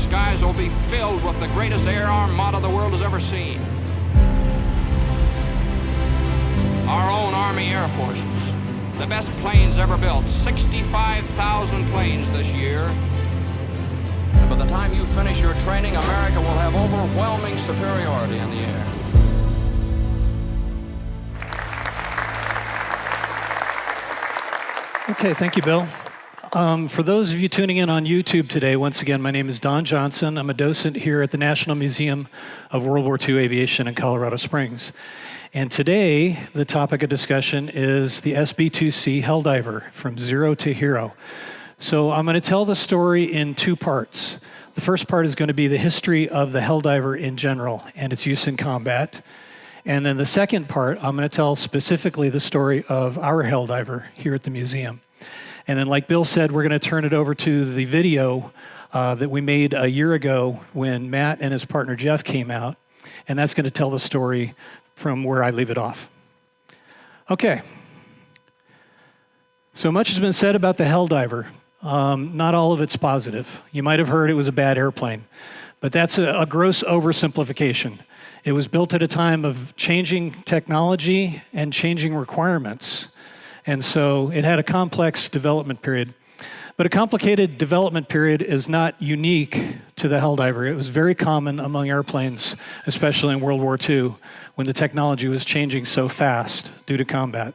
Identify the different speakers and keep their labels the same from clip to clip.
Speaker 1: skies will be filled with the greatest air armada the world has ever seen. Our own Army Air Forces, the best planes ever built, 65,000 planes this year. And by the time you finish your training, America will have overwhelming superiority in the air.
Speaker 2: Okay, thank you, Bill. For those of you tuning in on YouTube today, once again, my name is Don Johnson. I'm a docent here at the National Museum of World War II Aviation in Colorado Springs. And today, the topic of discussion is the SB2C Helldiver, from zero to hero. So I'm going to tell the story in two parts. The first part is going to be the history of the Helldiver in general and its use in combat. And then the second part, I'm going to tell specifically the story of our Helldiver here at the museum. And then, like Bill said, we're going to turn it over to the video that we made a year ago when Matt and his partner Jeff came out. And that's going to tell the story from where I leave it off. Okay. So much has been said about the Helldiver. Not all of it's positive. You might have heard it was a bad airplane, but that's a gross oversimplification. It was built at a time of changing technology and changing requirements. And so it had a complex development period. But a complicated development period is not unique to the Helldiver. It was very common among airplanes, especially in World War II, when the technology was changing so fast due to combat.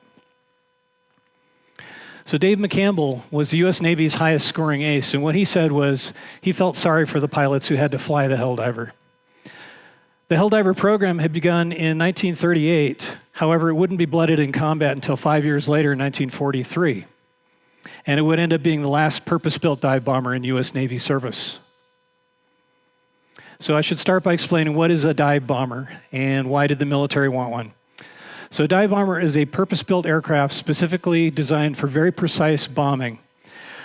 Speaker 2: So Dave McCampbell was the U.S. Navy's highest scoring ace, and what he said was he felt sorry for the pilots who had to fly the Helldiver. The Helldiver program had begun in 1938. However, it wouldn't be blooded in combat until 5 years later in 1943. And it would end up being the last purpose-built dive bomber in U.S. Navy service. So I should start by explaining what is a dive bomber and why did the military want one. So a dive bomber is a purpose-built aircraft specifically designed for very precise bombing.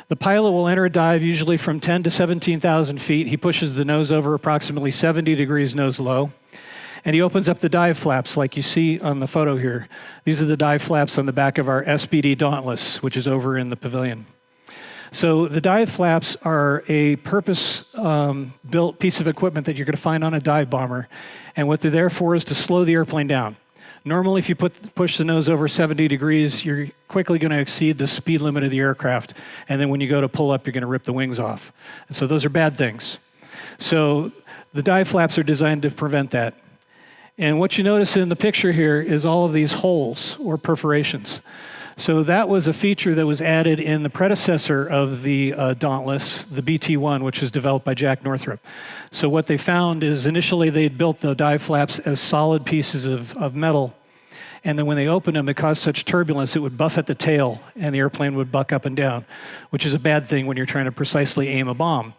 Speaker 2: The pilot will enter a dive usually from 10 to 17,000 feet. He pushes the nose over approximately 70 degrees nose low. And he opens up the dive flaps like you see on the photo here. These are the dive flaps on the back of our SPD Dauntless, which is over in the pavilion. So the dive flaps are a purpose-built piece of equipment that you're going to find on a dive bomber. And what they're there for is to slow the airplane down. Normally, if you push the nose over 70 degrees, you're quickly going to exceed the speed limit of the aircraft. And then when you go to pull up, you're going to rip the wings off. And so those are bad things. So the dive flaps are designed to prevent that. And what you notice in the picture here is all of these holes or perforations. So that was a feature that was added in the predecessor of the Dauntless, the BT-1, which was developed by Jack Northrop. So what they found is initially they'd built the dive flaps as solid pieces of metal. And then when they opened them, it caused such turbulence, it would buffet the tail and the airplane would buck up and down, which is a bad thing when you're trying to precisely aim a bomb.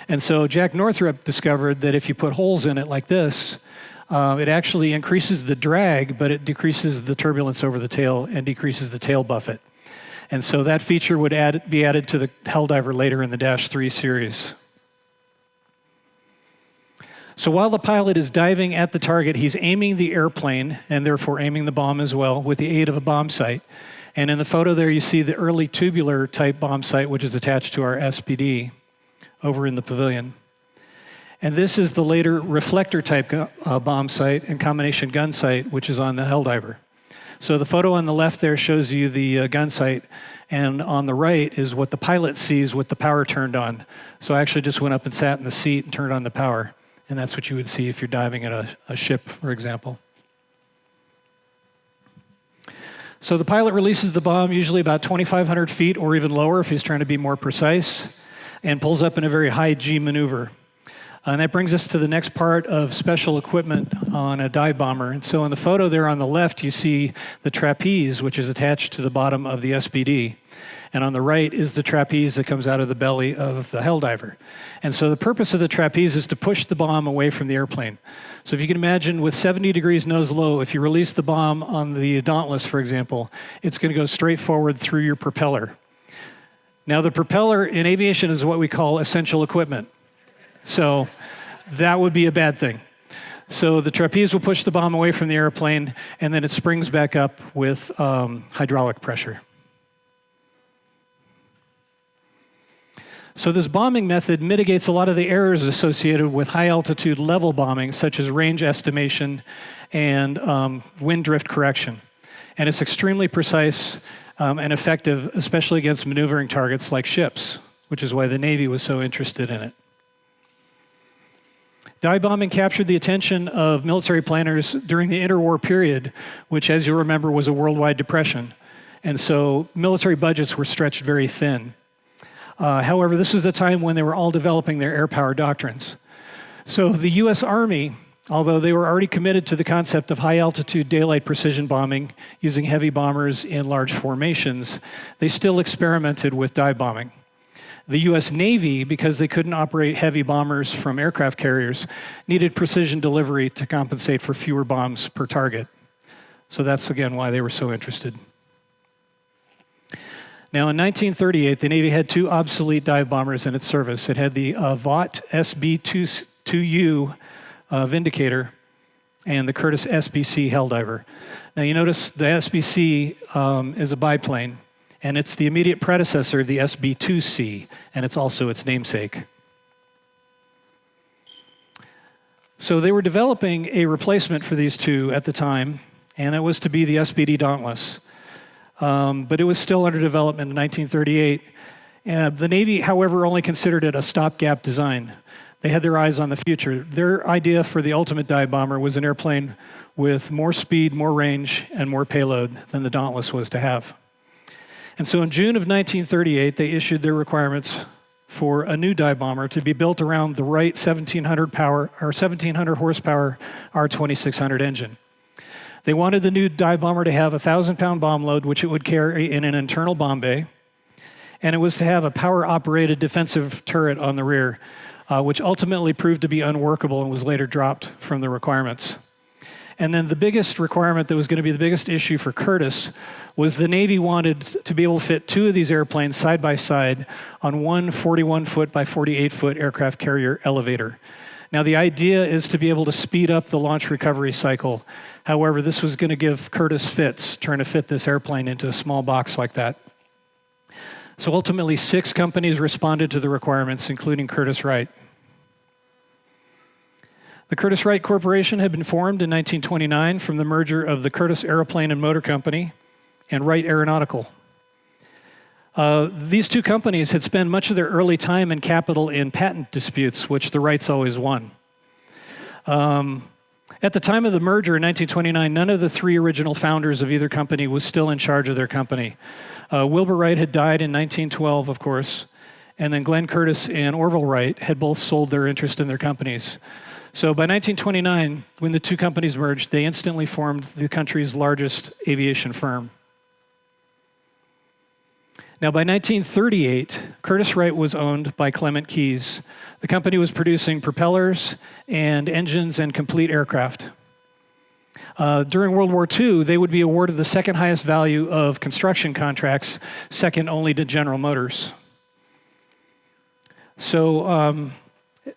Speaker 2: And so Jack Northrop discovered that if you put holes in it like this, it actually increases the drag, but it decreases the turbulence over the tail and decreases the tail buffet. And so that feature would be added to the Helldiver later in the Dash 3 series. So while the pilot is diving at the target, he's aiming the airplane and therefore aiming the bomb as well with the aid of a bomb sight. And in the photo there, you see the early tubular type bomb sight, which is attached to our SPD over in the pavilion. And this is the later reflector type bomb sight and combination gun sight, which is on the Helldiver. So the photo on the left there shows you the gun sight, and on the right is what the pilot sees with the power turned on. So I actually just went up and sat in the seat and turned on the power, and that's what you would see if you're diving at a ship, for example. So the pilot releases the bomb usually about 2,500 feet or even lower if he's trying to be more precise, and pulls up in a very high G maneuver. And that brings us to the next part of special equipment on a dive bomber. And so in the photo there on the left, you see the trapeze, which is attached to the bottom of the SPD. And on the right is the trapeze that comes out of the belly of the Helldiver. And so the purpose of the trapeze is to push the bomb away from the airplane. So if you can imagine with 70 degrees nose low, if you release the bomb on the Dauntless, for example, it's going to go straight forward through your propeller. Now the propeller in aviation is what we call essential equipment. So that would be a bad thing. So the trapeze will push the bomb away from the airplane, and then it springs back up with hydraulic pressure. So this bombing method mitigates a lot of the errors associated with high-altitude level bombing, such as range estimation and wind drift correction. And it's extremely precise and effective, especially against maneuvering targets like ships, which is why the Navy was so interested in it. Dive bombing captured the attention of military planners during the interwar period, which, as you remember, was a worldwide depression. And so military budgets were stretched very thin. However, this was the time when they were all developing their air power doctrines. So the US Army, although they were already committed to the concept of high-altitude daylight precision bombing using heavy bombers in large formations, they still experimented with dive bombing. The US Navy, because they couldn't operate heavy bombers from aircraft carriers, needed precision delivery to compensate for fewer bombs per target. So that's, again, why they were so interested. Now, in 1938, the Navy had two obsolete dive bombers in its service. It had the Vought SB2U Vindicator and the Curtiss SB2C Helldiver. Now, you notice the SB2C is a biplane, and it's the immediate predecessor of the SB2C, and it's also its namesake. So they were developing a replacement for these two at the time, and that was to be the SPD Dauntless. But it was still under development in 1938. The Navy, however, only considered it a stopgap design. They had their eyes on the future. Their idea for the ultimate dive bomber was an airplane with more speed, more range, and more payload than the Dauntless was to have. And so in June of 1938, they issued their requirements for a new dive bomber to be built around the Wright 1700 horsepower R2600 engine. They wanted the new dive bomber to have a 1,000-pound bomb load, which it would carry in an internal bomb bay, and it was to have a power-operated defensive turret on the rear, which ultimately proved to be unworkable and was later dropped from the requirements. And then the biggest requirement that was going to be the biggest issue for Curtiss was the Navy wanted to be able to fit two of these airplanes side by side on one 41-foot by 48-foot aircraft carrier elevator. Now, the idea is to be able to speed up the launch recovery cycle. However, this was going to give Curtiss fits, trying to fit this airplane into a small box like that. So ultimately, 6 companies responded to the requirements, including Curtiss-Wright. The Curtiss-Wright Corporation had been formed in 1929 from the merger of the Curtiss Aeroplane and Motor Company and Wright Aeronautical. These two companies had spent much of their early time and capital in patent disputes, which the Wrights always won. At the time of the merger in 1929, none of the 3 original founders of either company was still in charge of their company. Wilbur Wright had died in 1912, of course, and then Glenn Curtiss and Orville Wright had both sold their interest in their companies. So by 1929, when the two companies merged, they instantly formed the country's largest aviation firm. Now, by 1938, Curtiss-Wright was owned by Clement Keyes. The company was producing propellers and engines and complete aircraft. During World War II, they would be awarded the second highest value of construction contracts, second only to General Motors. So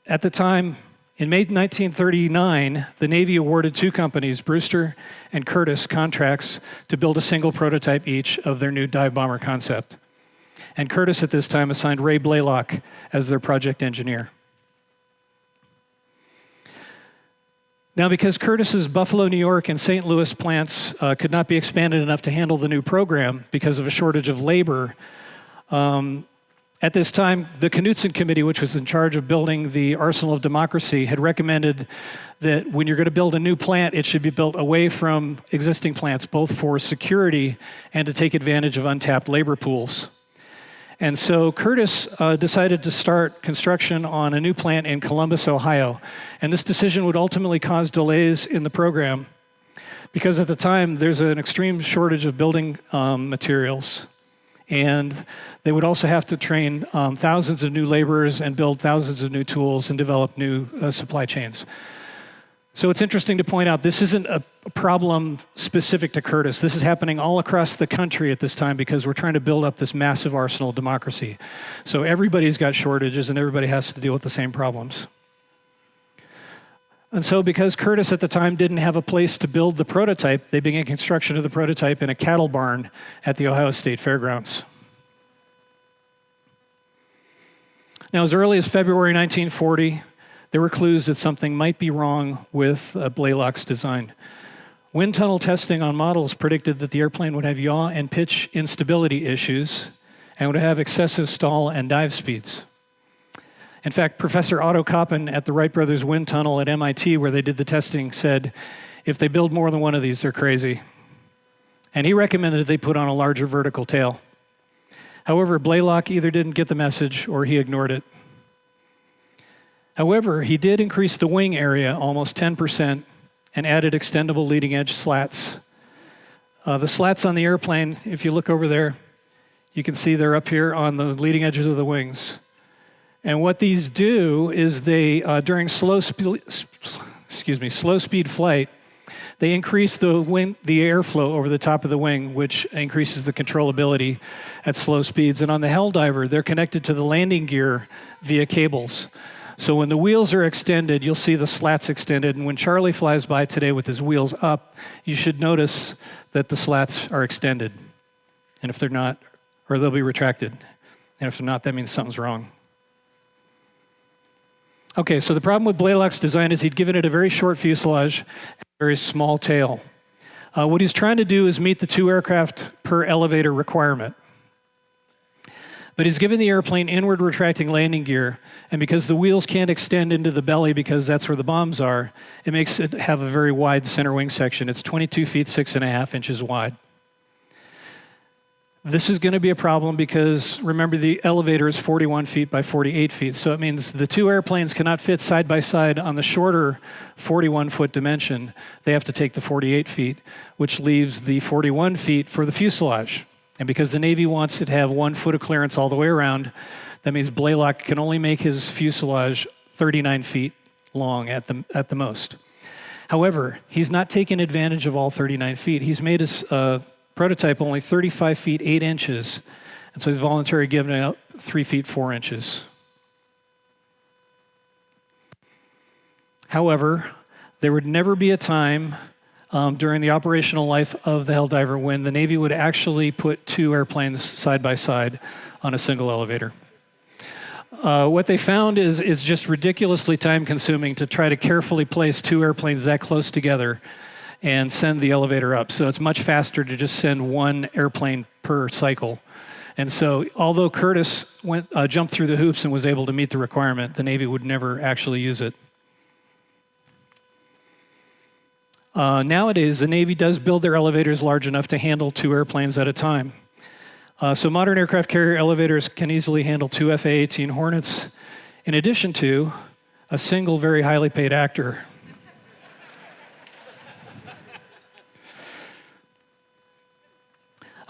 Speaker 2: at the time, in May 1939, the Navy awarded 2 companies, Brewster and Curtiss, contracts to build a single prototype each of their new dive bomber concept. And Curtiss at this time assigned Ray Blaylock as their project engineer. Now, because Curtiss's Buffalo, New York, and St. Louis plants could not be expanded enough to handle the new program because of a shortage of labor, at this time, the Knutson Committee, which was in charge of building the Arsenal of Democracy, had recommended that when you're going to build a new plant, it should be built away from existing plants, both for security and to take advantage of untapped labor pools. And so Curtiss decided to start construction on a new plant in Columbus, Ohio. And this decision would ultimately cause delays in the program because at the time there's an extreme shortage of building materials. And they would also have to train thousands of new laborers and build thousands of new tools and develop new supply chains. So it's interesting to point out this isn't a problem specific to Curtiss. This is happening all across the country at this time because we're trying to build up this massive arsenal of democracy. So everybody's got shortages and everybody has to deal with the same problems. And so because Curtiss at the time didn't have a place to build the prototype, they began construction of the prototype in a cattle barn at the Ohio State Fairgrounds. Now, as early as February 1940, there were clues that something might be wrong with Blaylock's design. Wind tunnel testing on models predicted that the airplane would have yaw and pitch instability issues and would have excessive stall and dive speeds. In fact, Professor Otto Koppen at the Wright Brothers Wind Tunnel at MIT, where they did the testing, said, if they build more than one of these, they're crazy. And he recommended that they put on a larger vertical tail. However, Blaylock either didn't get the message or he ignored it. However, he did increase the wing area almost 10% and added extendable leading edge slats. The slats on the airplane, if you look over there, you can see they're up here on the leading edges of the wings. And what these do is they, during slow speed flight, they increase the airflow over the top of the wing, which increases the controllability at slow speeds. And on the Helldiver, they're connected to the landing gear via cables. So when the wheels are extended, you'll see the slats extended. And when Charlie flies by today with his wheels up, you should notice that the slats are extended. And if they're not, or they'll be retracted. And if they're not, that means something's wrong. Okay, so the problem with Blaylock's design is he'd given it a very short fuselage and a very small tail. What he's trying to do is meet the 2 aircraft per elevator requirement. But he's given the airplane inward retracting landing gear, and because the wheels can't extend into the belly because that's where the bombs are, it makes it have a very wide center wing section. It's 22 feet, 6.5 inches wide. This is going to be a problem because, remember, the elevator is 41 feet by 48 feet. So it means the 2 airplanes cannot fit side by side on the shorter 41-foot dimension. They have to take the 48 feet, which leaves the 41 feet for the fuselage. And because the Navy wants it to have 1 foot of clearance all the way around, that means Blaylock can only make his fuselage 39 feet long at the most. However, he's not taken advantage of all 39 feet. He's made his prototype only 35 feet 8 inches, and so he's voluntarily given out 3 feet 4 inches. However, there would never be a time during the operational life of the Helldiver when the Navy would actually put 2 airplanes side by side on a single elevator. What they found is just ridiculously time consuming to try to carefully place 2 airplanes that close together and send the elevator up. So it's much faster to just send 1 airplane per cycle. And so although Curtiss jumped through the hoops and was able to meet the requirement, the Navy would never actually use it. Nowadays, the Navy does build their elevators large enough to handle 2 airplanes at a time. So modern aircraft carrier elevators can easily handle 2 FA-18 Hornets, in addition to a single very highly paid actor.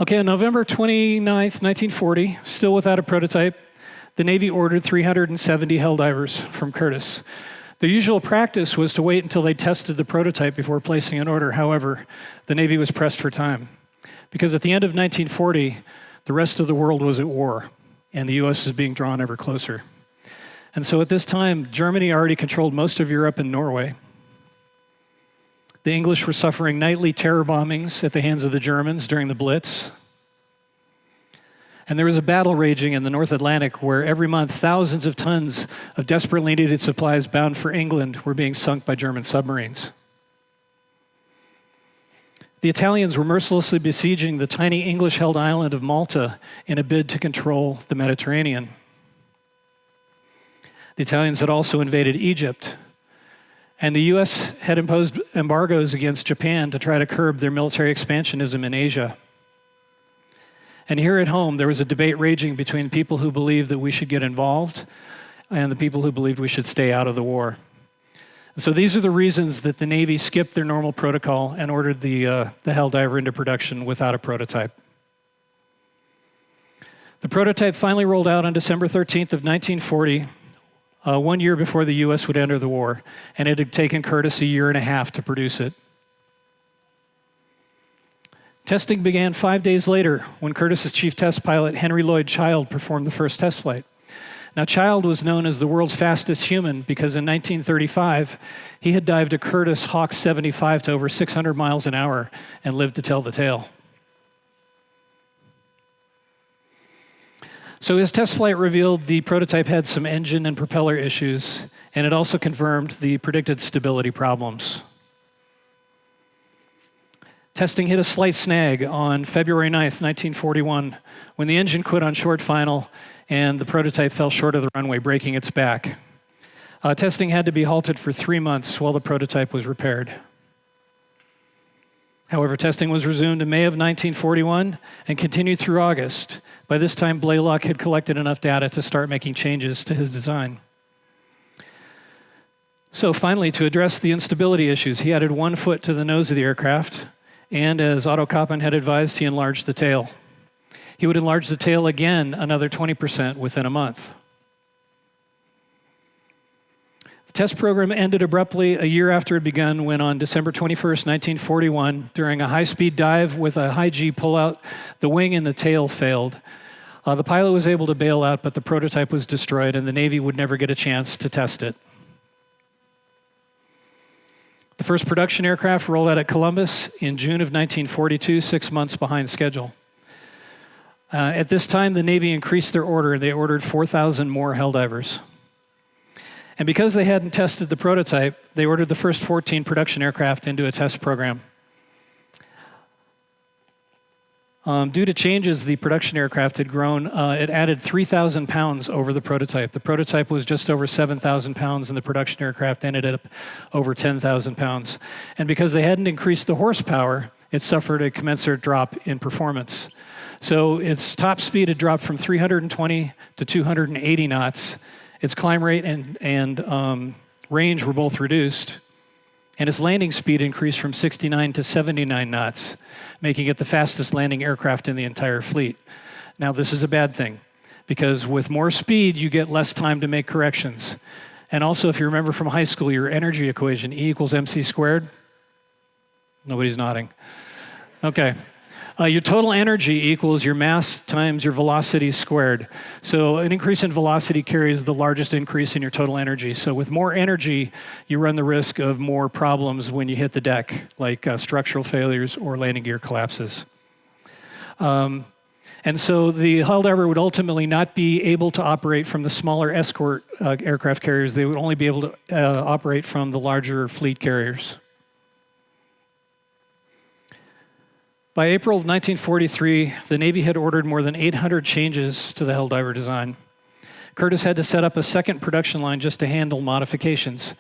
Speaker 2: Okay, on November 29th, 1940, still without a prototype, the Navy ordered 370 Helldivers from Curtiss. The usual practice was to wait until they tested the prototype before placing an order. However, the Navy was pressed for time because at the end of 1940, the rest of the world was at war, and the U.S. was being drawn ever closer. And so at this time, Germany already controlled most of Europe and Norway. The English were suffering nightly terror bombings at the hands of the Germans during the Blitz. And there was a battle raging in the North Atlantic where every month thousands of tons of desperately needed supplies bound for England were being sunk by German submarines. The Italians were mercilessly besieging the tiny English-held island of Malta in a bid to control the Mediterranean. The Italians had also invaded Egypt, and the U.S. had imposed embargoes against Japan to try to curb their military expansionism in Asia. And here at home, there was a debate raging between people who believed that we should get involved and the people who believed we should stay out of the war. So these are the reasons that the Navy skipped their normal protocol and ordered the Helldiver into production without a prototype. The prototype finally rolled out on December 13th of 1940, 1 year before the U.S. would enter the war, and it had taken Curtiss a year and a half to produce it. Testing began 5 days later when Curtiss's chief test pilot, Henry Lloyd Child, performed the first test flight. Now, Child was known as the world's fastest human because in 1935, he had dived a Curtiss Hawk 75 to over 600 miles an hour and lived to tell the tale. So his test flight revealed the prototype had some engine and propeller issues, and it also confirmed the predicted stability problems. Testing hit a slight snag on February 9th, 1941, when the engine quit on short final and the prototype fell short of the runway, breaking its back. Testing had to be halted for 3 months while the prototype was repaired. However, testing was resumed in May of 1941 and continued through August. By this time, Blalock had collected enough data to start making changes to his design. So finally, to address the instability issues, he added 1 foot to the nose of the aircraft, and as Otto Koppen had advised, he enlarged the tail. He would enlarge the tail again another 20% within a month. The test program ended abruptly a year after it begun when on December 21st, 1941, during a high-speed dive with a high-G pullout, the wing and the tail failed. The pilot was able to bail out, but the prototype was destroyed, and the Navy would never get a chance to test it. The first production aircraft rolled out at Columbus in June of 1942, 6 months behind schedule. At this time, the Navy increased their order. They ordered 4,000 more Helldivers. And because they hadn't tested the prototype, they ordered the first 14 production aircraft into a test program. Due to changes, the production aircraft had grown. It added 3,000 pounds over the prototype. The prototype was just over 7,000 pounds, and the production aircraft ended up over 10,000 pounds. And because they hadn't increased the horsepower, it suffered a commensurate drop in performance. So its top speed had dropped from 320 to 280 knots. Its climb rate and range were both reduced. And its landing speed increased from 69 to 79 knots, making it the fastest landing aircraft in the entire fleet. Now, this is a bad thing, because with more speed, you get less time to make corrections. And also, if you remember from high school, your energy equation, E equals mc squared. Nobody's nodding. Okay. Your total energy equals your mass times your velocity squared. So an increase in velocity carries the largest increase in your total energy. So with more energy, you run the risk of more problems when you hit the deck, like structural failures or landing gear collapses. And so the Helldiver would ultimately not be able to operate from the smaller escort aircraft carriers. They would only be able to operate from the larger fleet carriers. By April of 1943, the Navy had ordered more than 800 changes to the Helldiver design. Curtiss had to set up a second production line just to handle modifications.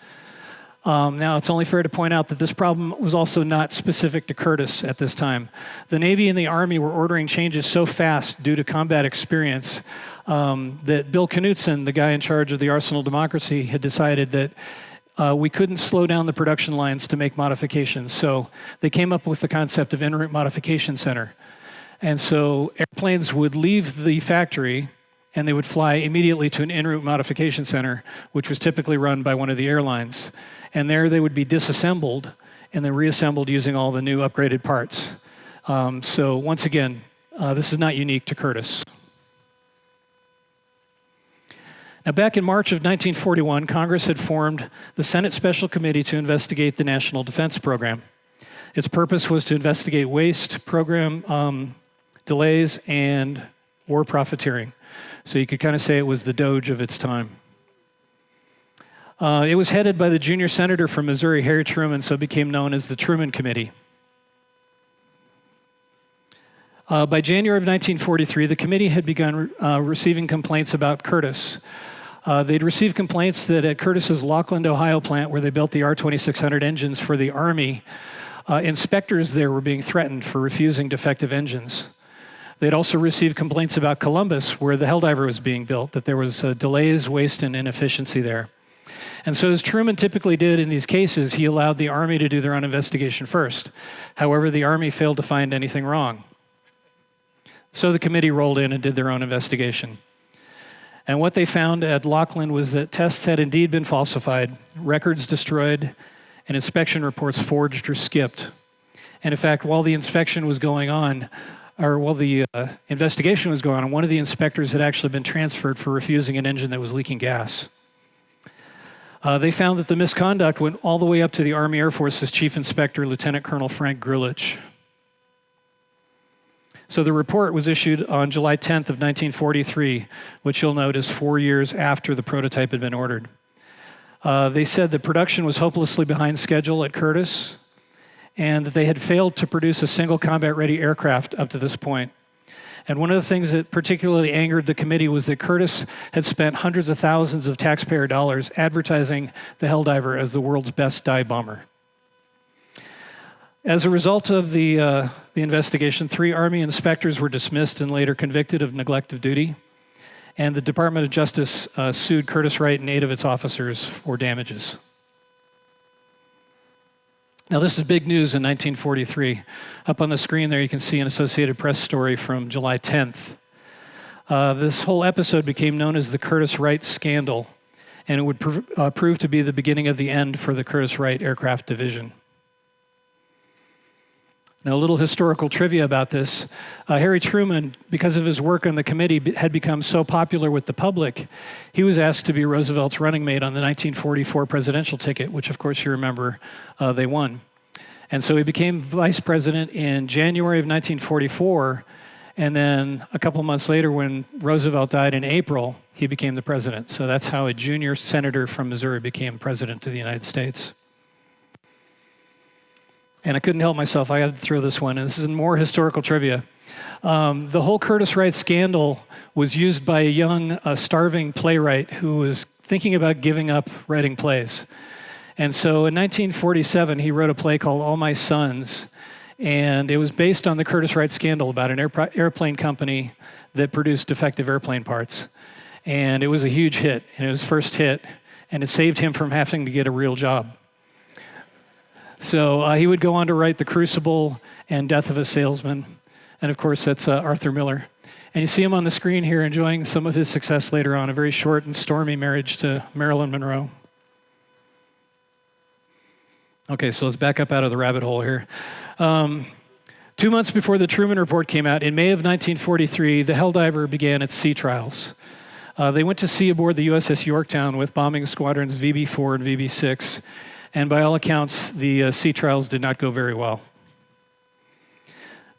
Speaker 2: Now, it's only fair to point out that this problem was also not specific to Curtiss at this time. The Navy and the Army were ordering changes so fast due to combat experience that Bill Knutson, the guy in charge of the Arsenal Democracy, had decided that we couldn't slow down the production lines to make modifications. So they came up with the concept of en route modification center. And so airplanes would leave the factory and they would fly immediately to an en route modification center, which was typically run by one of the airlines. And there they would be disassembled and then reassembled using all the new upgraded parts. So once again, this is not unique to Curtiss. Now, back in March of 1941, Congress had formed the Senate Special Committee to investigate the National Defense Program. Its purpose was to investigate waste, program delays, and war profiteering. So you could kind of say it was the Doge of its time. It was headed by the junior senator from Missouri, Harry Truman, so it became known as the Truman Committee. By January of 1943, the committee had begun receiving complaints about Curtiss. They'd received complaints that at Curtiss's Lockland, Ohio plant, where they built the R-2600 engines for the Army, inspectors there were being threatened for refusing defective engines. They'd also received complaints about Columbus, where the Helldiver was being built, that there was delays, waste, and inefficiency there. And so as Truman typically did in these cases, he allowed the Army to do their own investigation first. However, the Army failed to find anything wrong. So the committee rolled in and did their own investigation. And what they found at Lockland was that tests had indeed been falsified, records destroyed, and inspection reports forged or skipped. And in fact, while the inspection was going on, or while the investigation was going on, one of the inspectors had actually been transferred for refusing an engine that was leaking gas. They found that the misconduct went all the way up to the Army Air Force's Chief Inspector, Lieutenant Colonel Frank Grulich. So the report was issued on July 10th of 1943, which you'll note is 4 years after the prototype had been ordered. They said that production was hopelessly behind schedule at Curtiss, and that they had failed to produce a single combat-ready aircraft up to this point. And one of the things that particularly angered the committee was that Curtiss had spent hundreds of thousands of taxpayer dollars advertising the Helldiver as the world's best dive bomber. As a result of the investigation, 3 Army inspectors were dismissed and later convicted of neglect of duty. And the Department of Justice sued Curtiss-Wright and 8 of its officers for damages. Now, this is big news in 1943. Up on the screen there, you can see an Associated Press story from July 10th. This whole episode became known as the Curtiss-Wright scandal, and it would prove to be the beginning of the end for the Curtiss-Wright Aircraft Division. Now, a little historical trivia about this. Harry Truman, because of his work on the committee, had become so popular with the public, he was asked to be Roosevelt's running mate on the 1944 presidential ticket, which, of course, you remember they won. And so he became vice president in January of 1944, and then a couple months later, when Roosevelt died in April, he became the president. So that's how a junior senator from Missouri became president of the United States. And I couldn't help myself, I had to throw this one, and this is more historical trivia. The whole Curtiss-Wright scandal was used by a young, starving playwright who was thinking about giving up writing plays. And so in 1947, he wrote a play called All My Sons, and it was based on the Curtiss-Wright scandal about an airplane company that produced defective airplane parts. And it was a huge hit, and it was his first hit, and it saved him from having to get a real job. So he would go on to write The Crucible and Death of a Salesman. And of course, that's Arthur Miller. And you see him on the screen here enjoying some of his success later on, a very short and stormy marriage to Marilyn Monroe. Okay, so let's back up out of the rabbit hole here. 2 months before the Truman Report came out, in May of 1943, the Helldiver began its sea trials. They went to sea aboard the USS Yorktown with bombing squadrons VB-4 and VB-6. And by all accounts, the sea trials did not go very well.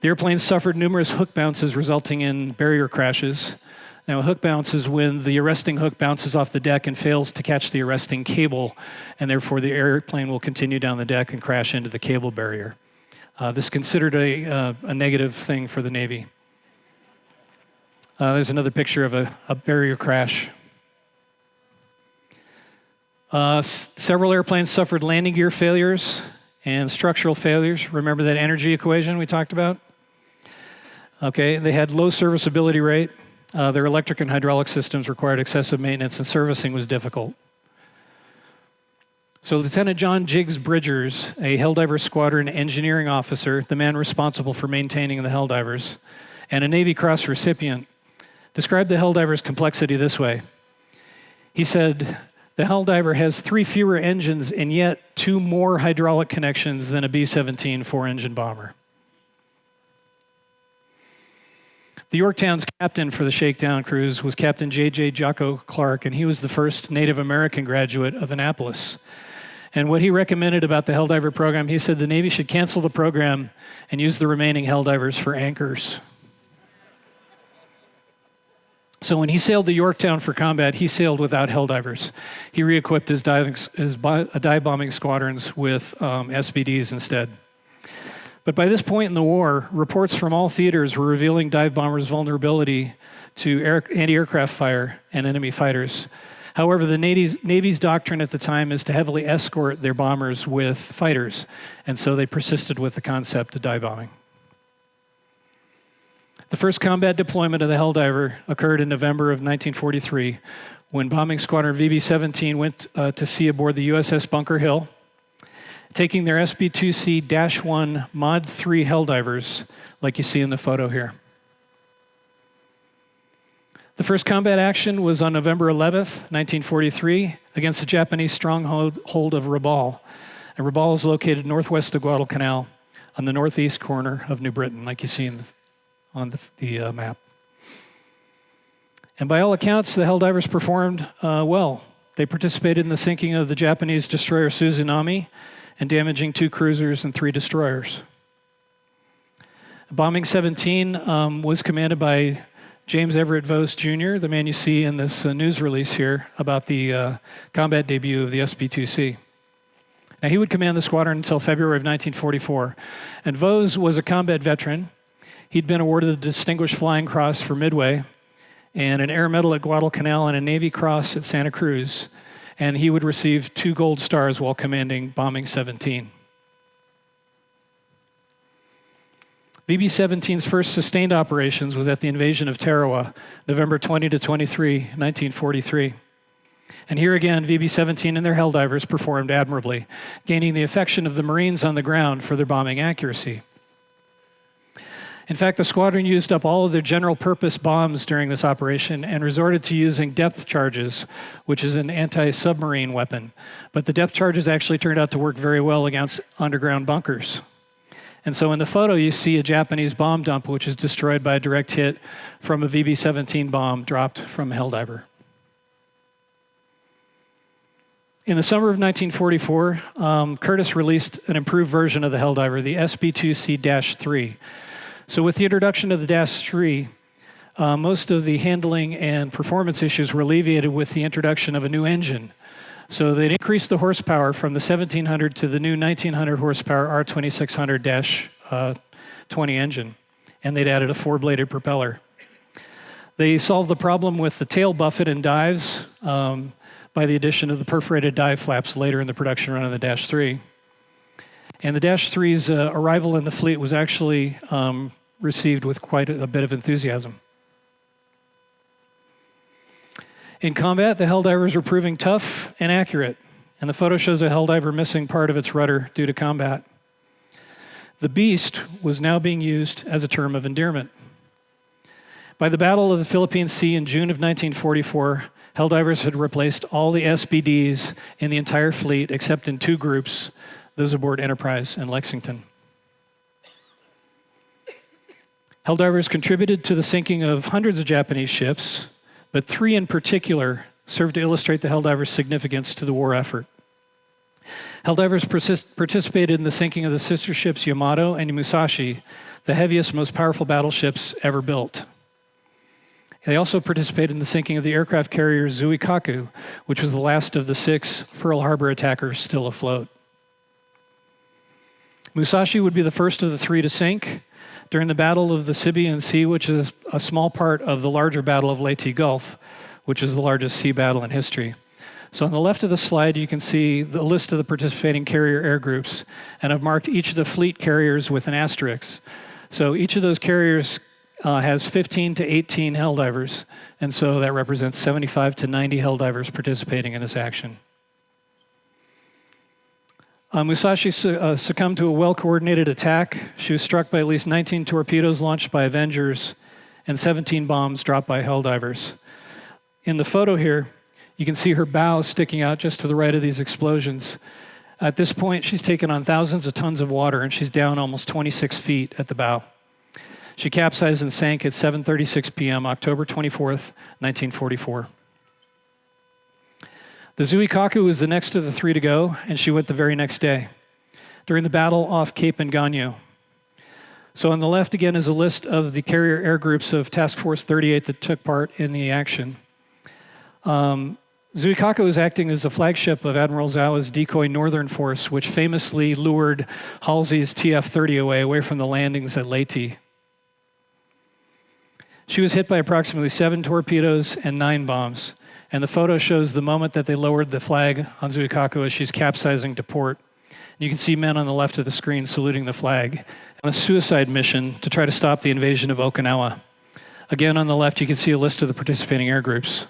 Speaker 2: The airplane suffered numerous hook bounces, resulting in barrier crashes. Now, a hook bounce is when the arresting hook bounces off the deck and fails to catch the arresting cable, and therefore the airplane will continue down the deck and crash into the cable barrier. This is considered a negative thing for the Navy. There's another picture of a barrier crash. Several airplanes suffered landing gear failures and structural failures. Remember that energy equation we talked about? Okay, they had low serviceability rate. Their electric and hydraulic systems required excessive maintenance, and servicing was difficult. So Lieutenant John Jiggs Bridgers, a Helldiver Squadron engineering officer, the man responsible for maintaining the Helldivers, and a Navy Cross recipient, described the Helldiver's complexity this way. He said, "The Helldiver has 3 fewer engines and yet 2 more hydraulic connections than a B-17 4-engine bomber." The Yorktown's captain for the shakedown cruise was Captain J.J. Jocko Clark, and he was the first Native American graduate of Annapolis. And what he recommended about the Helldiver program, he said the Navy should cancel the program and use the remaining Helldivers for anchors. So when he sailed the Yorktown for combat, he sailed without Helldivers. He re-equipped his dive bombing squadrons with SBDs instead. But by this point in the war, reports from all theaters were revealing dive bombers' vulnerability to anti-aircraft fire and enemy fighters. However, the Navy's doctrine at the time is to heavily escort their bombers with fighters, and so they persisted with the concept of dive bombing. The first combat deployment of the Helldiver occurred in November of 1943 when bombing squadron VB-17 went to sea aboard the USS Bunker Hill, taking their SB2C-1 Mod 3 Helldivers, like you see in the photo here. The first combat action was on November 11th, 1943, against the Japanese stronghold of Rabaul. And Rabaul is located northwest of Guadalcanal on the northeast corner of New Britain, like you see on the map. And by all accounts, the Helldivers performed well. They participated in the sinking of the Japanese destroyer Suzunami and damaging 2 cruisers and 3 destroyers. Bombing 17 was commanded by James Everett Vose Jr., the man you see in this news release here about the combat debut of the SB2C. Now, he would command the squadron until February of 1944. And Vose was a combat veteran. He'd been awarded the Distinguished Flying Cross for Midway, and an Air Medal at Guadalcanal, and a Navy Cross at Santa Cruz. And he would receive 2 gold stars while commanding Bombing 17. VB-17's first sustained operations was at the invasion of Tarawa, November 20 to 23, 1943. And here again, VB-17 and their Helldivers performed admirably, gaining the affection of the Marines on the ground for their bombing accuracy. In fact, the squadron used up all of their general-purpose bombs during this operation and resorted to using depth charges, which is an anti-submarine weapon. But the depth charges actually turned out to work very well against underground bunkers. And so in the photo, you see a Japanese bomb dump, which is destroyed by a direct hit from a VB-17 bomb dropped from a Helldiver. In the summer of 1944, Curtiss released an improved version of the Helldiver, the SB2C-3. So with the introduction of the -3, most of the handling and performance issues were alleviated with the introduction of a new engine. So they'd increased the horsepower from the 1700 to the new 1900 horsepower R2600-20 engine, and they'd added a 4-bladed propeller. They solved the problem with the tail buffet and dives by the addition of the perforated dive flaps later in the production run of the -3. And the -3's arrival in the fleet was actually received with quite a bit of enthusiasm. In combat, the Helldivers were proving tough and accurate, and the photo shows a Helldiver missing part of its rudder due to combat. The Beast was now being used as a term of endearment. By the Battle of the Philippine Sea in June of 1944, Helldivers had replaced all the SBDs in the entire fleet except in 2 groups, those aboard Enterprise and Lexington. Helldivers contributed to the sinking of hundreds of Japanese ships, but 3 in particular served to illustrate the Helldivers' significance to the war effort. Helldivers participated in the sinking of the sister ships Yamato and Musashi, the heaviest, most powerful battleships ever built. They also participated in the sinking of the aircraft carrier Zuikaku, which was the last of the 6 Pearl Harbor attackers still afloat. Musashi would be the first of the 3 to sink during the Battle of the Sibian Sea, which is a small part of the larger Battle of Leyte Gulf, which is the largest sea battle in history. So on the left of the slide, you can see the list of the participating carrier air groups, and I've marked each of the fleet carriers with an asterisk. So each of those carriers has 15 to 18 Helldivers, and so that represents 75 to 90 Helldivers participating in this action. Musashi succumbed to a well-coordinated attack. She was struck by at least 19 torpedoes launched by Avengers and 17 bombs dropped by Helldivers. In the photo here, you can see her bow sticking out just to the right of these explosions. At this point, she's taken on thousands of tons of water, and she's down almost 26 feet at the bow. She capsized and sank at 7:36 p.m., October 24th, 1944. The Zuikaku was the next of the 3 to go, and she went the very next day, during the battle off Cape Engano. So on the left, again, is a list of the carrier air groups of Task Force 38 that took part in the action. Zuikaku was acting as the flagship of Admiral Zawa's decoy Northern Force, which famously lured Halsey's TF-30 away from the landings at Leyte. She was hit by approximately 7 torpedoes and 9 bombs. And the photo shows the moment that they lowered the flag on Zuikaku as she's capsizing to port. You can see men on the left of the screen saluting the flag on a suicide mission to try to stop the invasion of Okinawa. Again, on the left, you can see a list of the participating air groups.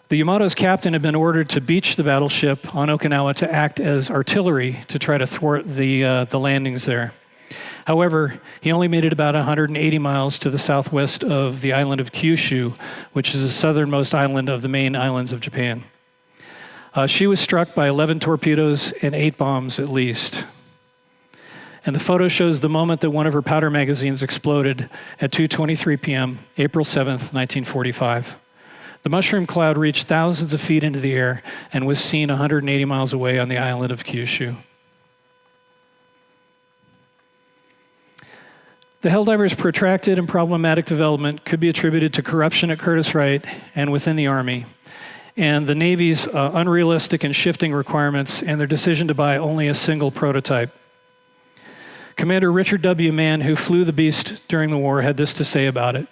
Speaker 2: The Yamato's captain had been ordered to beach the battleship on Okinawa to act as artillery to try to thwart the landings there. However, he only made it about 180 miles to the southwest of the island of Kyushu, which is the southernmost island of the main islands of Japan. She was struck by 11 torpedoes and 8 bombs at least. And the photo shows the moment that one of her powder magazines exploded at 2:23 p.m., April 7th, 1945. The mushroom cloud reached thousands of feet into the air and was seen 180 miles away on the island of Kyushu. The Helldiver's protracted and problematic development could be attributed to corruption at Curtiss-Wright and within the Army, and the Navy's unrealistic and shifting requirements and their decision to buy only a single prototype. Commander Richard W. Mann, who flew the Beast during the war, had this to say about it.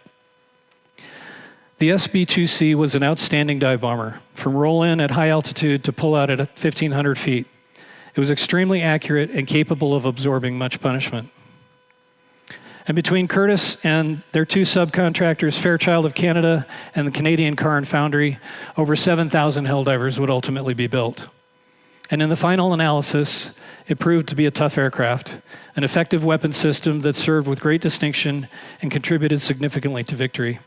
Speaker 2: The SB2C was an outstanding dive bomber, from roll-in at high altitude to pull out at 1,500 feet. It was extremely accurate and capable of absorbing much punishment. And between Curtiss and their two subcontractors, Fairchild of Canada and the Canadian Car and Foundry, over 7,000 Helldivers would ultimately be built. And in the final analysis, it proved to be a tough aircraft, an effective weapon system that served with great distinction and contributed significantly to victory.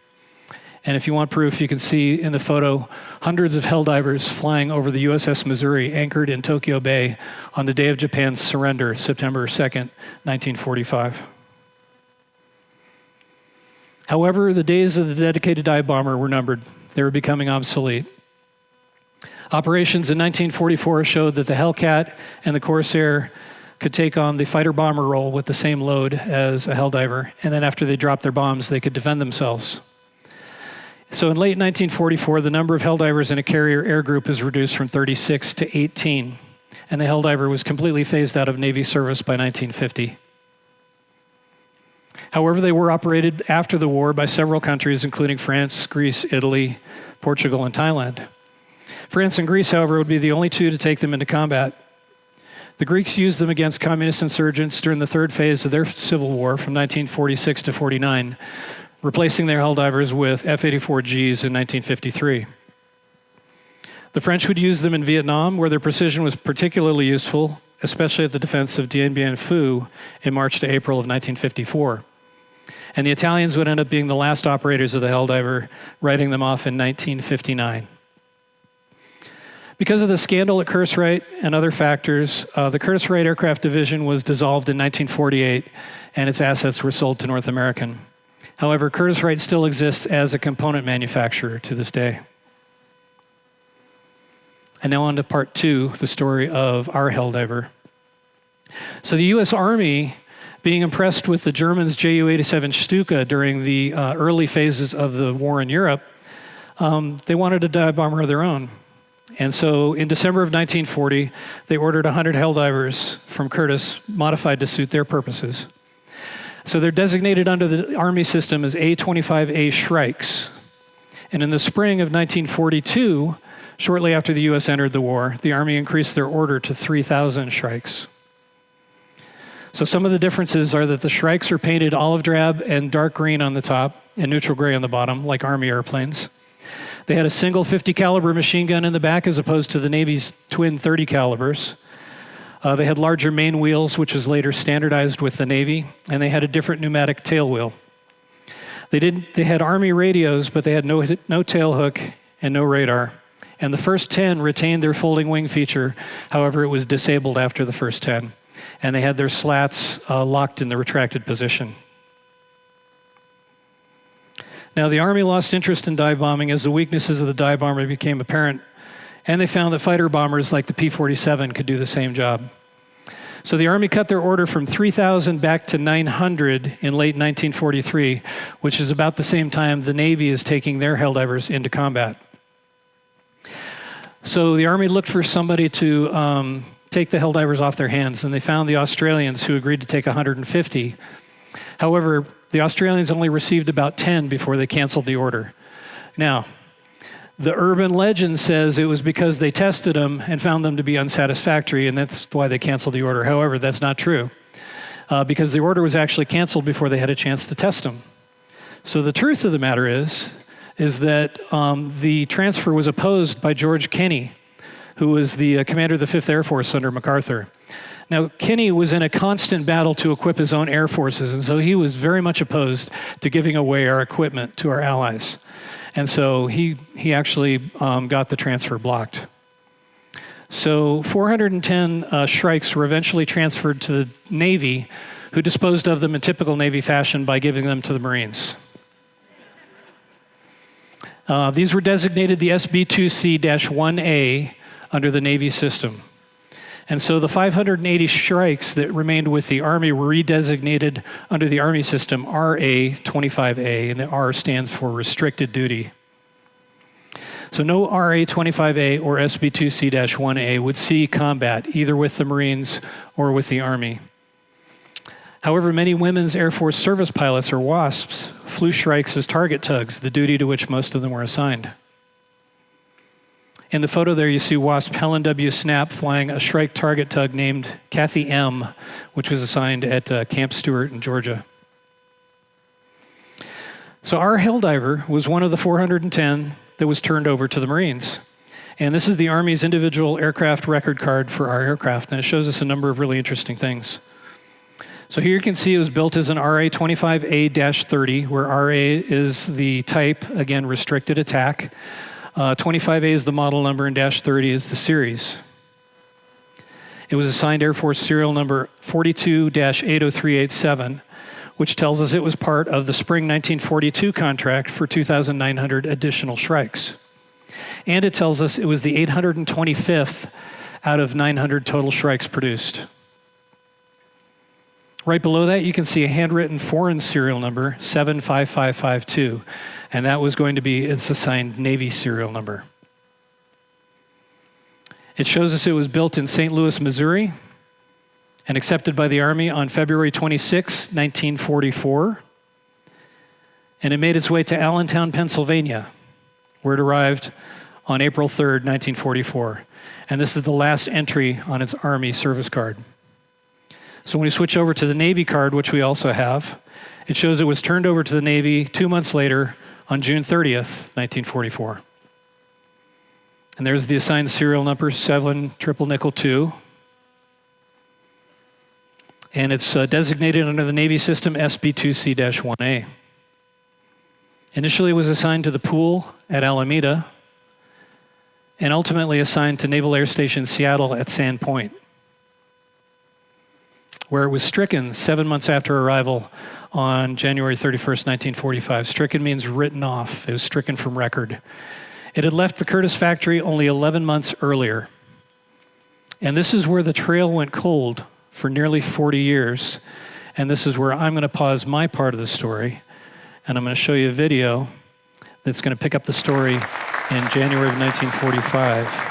Speaker 2: And if you want proof, you can see in the photo hundreds of Helldivers flying over the USS Missouri, anchored in Tokyo Bay on the day of Japan's surrender, September 2nd, 1945. However, the days of the dedicated dive bomber were numbered. They were becoming obsolete. Operations in 1944 showed that the Hellcat and the Corsair could take on the fighter-bomber role with the same load as a Helldiver, and then after they dropped their bombs, they could defend themselves. So in late 1944, the number of Helldivers in a carrier air group is reduced from 36 to 18, and the Helldiver was completely phased out of Navy service by 1950. However, they were operated after the war by several countries, including France, Greece, Italy, Portugal, and Thailand. France and Greece, however, would be the only two to take them into combat. The Greeks used them against communist insurgents during the third phase of their civil war from 1946 to 49, replacing their Helldivers with F-84Gs in 1953. The French would use them in Vietnam, where their precision was particularly useful, especially at the defense of Dien Bien Phu in March to April of 1954. And the Italians would end up being the last operators of the Helldiver, writing them off in 1959. Because of the scandal at Curtiss-Wright and other factors, the Curtiss-Wright Aircraft Division was dissolved in 1948, and its assets were sold to North American. However, Curtiss-Wright still exists as a component manufacturer to this day. And now on to part two, the story of our Helldiver. So the U.S. Army, being impressed with the Germans' Ju-87 Stuka during the early phases of the war in Europe, they wanted a dive bomber of their own. And so in December of 1940, they ordered 100 Helldivers from Curtiss, modified to suit their purposes. So they're designated under the Army system as A-25A Shrikes. And in the spring of 1942, shortly after the U.S. entered the war, the Army increased their order to 3,000 Shrikes. So some of the differences are that the Shrikes are painted olive drab and dark green on the top and neutral gray on the bottom, like Army airplanes. They had a single 50 caliber machine gun in the back as opposed to the Navy's twin 30 calibers. They had larger main wheels, which was later standardized with the Navy, and they had a different pneumatic tail wheel. They had Army radios, but they had no tail hook and no radar. And the first 10 retained their folding wing feature. However, it was disabled after the first 10. And they had their slats locked in the retracted position. Now, the Army lost interest in dive bombing as the weaknesses of the dive bomber became apparent, and they found that fighter bombers like the P-47 could do the same job. So the Army cut their order from 3,000 back to 900 in late 1943, which is about the same time the Navy is taking their Helldivers into combat. So the Army looked for somebody to take the Helldivers off their hands, and they found the Australians, who agreed to take 150. However, the Australians only received about 10 before they canceled the order. Now, the urban legend says it was because they tested them and found them to be unsatisfactory, and that's why they canceled the order. However, that's not true, because the order was actually canceled before they had a chance to test them. So the truth of the matter is that the transfer was opposed by George Kenney, who was the commander of the 5th Air Force under MacArthur. Now, Kenney was in a constant battle to equip his own air forces, and so he was very much opposed to giving away our equipment to our allies. And so he actually got the transfer blocked. So 410 Shrikes were eventually transferred to the Navy, who disposed of them in typical Navy fashion by giving them to the Marines. These were designated the SB2C-1A under the Navy system. And so the 580 Shrikes that remained with the Army were redesignated under the Army system RA-25A, and the R stands for restricted duty. So no RA-25A or SB2C-1A would see combat, either with the Marines or with the Army. However, many women's Air Force service pilots, or WASPs, flew Shrikes as target tugs, the duty to which most of them were assigned. In the photo there, you see WASP Helen W. Snap flying a Shrike target tug named Kathy M., which was assigned at Camp Stewart in Georgia. So our Helldiver was one of the 410 that was turned over to the Marines. And this is the Army's individual aircraft record card for our aircraft, and it shows us a number of really interesting things. So here you can see it was built as an RA-25A-30, where RA is the type, again, restricted attack. 25A is the model number, and -30 is the series. It was assigned Air Force serial number 42-80387, which tells us it was part of the spring 1942 contract for 2,900 additional Shrikes. And it tells us it was the 825th out of 900 total Shrikes produced. Right below that, you can see a handwritten foreign serial number, 75552, and that was going to be its assigned Navy serial number. It shows us it was built in St. Louis, Missouri, and accepted by the Army on February 26, 1944. And it made its way to Allentown, Pennsylvania, where it arrived on April 3rd, 1944. And this is the last entry on its Army service card. So when we switch over to the Navy card, which we also have, it shows it was turned over to the Navy 2 months later on June 30th, 1944. And there's the assigned serial number, 79992. And it's designated under the Navy system SB2C-1A. Initially, it was assigned to the pool at Alameda, and ultimately assigned to Naval Air Station Seattle at Sand Point, where it was stricken 7 months after arrival on January 31st, 1945. Stricken means written off. It was stricken from record. It had left the Curtiss factory only 11 months earlier. And this is where the trail went cold for nearly 40 years. And this is where I'm going to pause my part of the story, and I'm going to show you a video that's going to pick up the story in January of 1945.